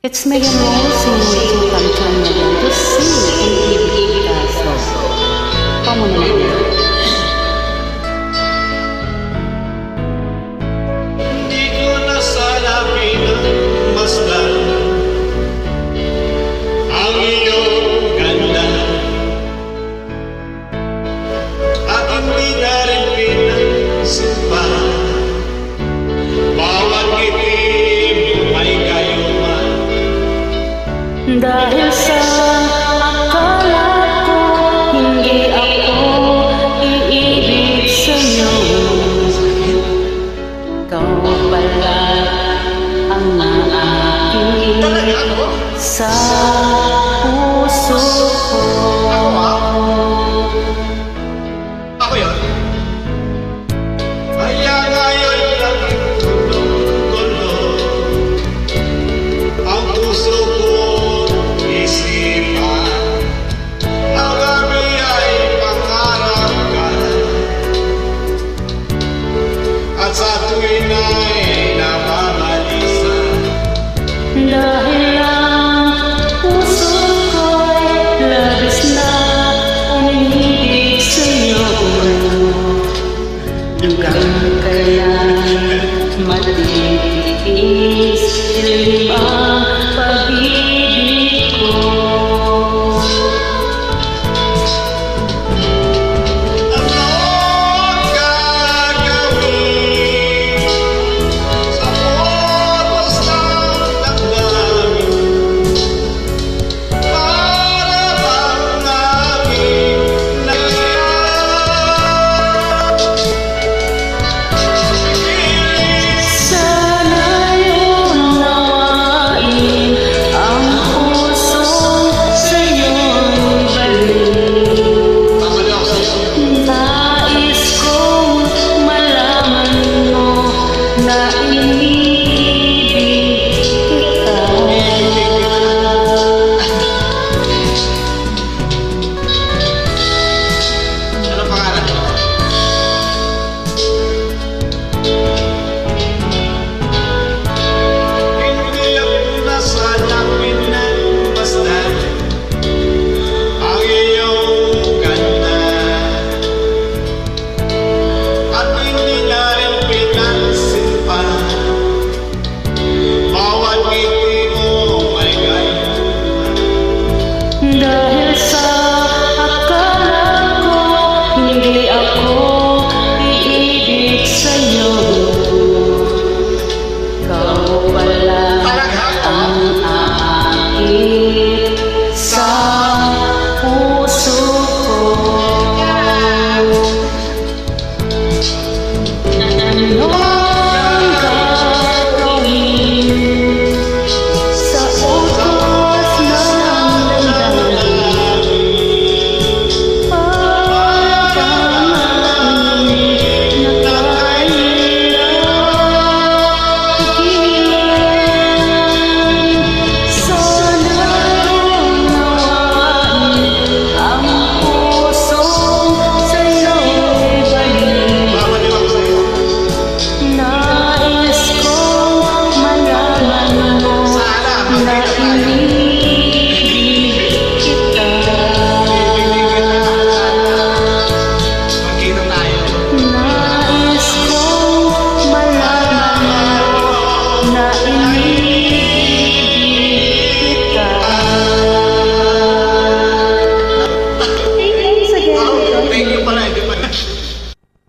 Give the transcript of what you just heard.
It's Megan Rose singing to Kantan again to sing in Ibig So, kamu na lang. Hindi ko na sana pinagmasdan ang iyong ganda at hindi na rin pinagsimpan bawat ngiti mo ay kayuman. Dahil sa akala ko, hindi ako iibig sa'yo. Ikaw pala ang naaking sa puso ko. Ako yun? Kaya ngayon laging gulo ang puso kong isipan. Ang gabi ay pangarap ka at sa tuwin ay namamalisa. Dahil ang puso ko'y labis na umibig sa'yo. Hanggang kaya matitiis, dilim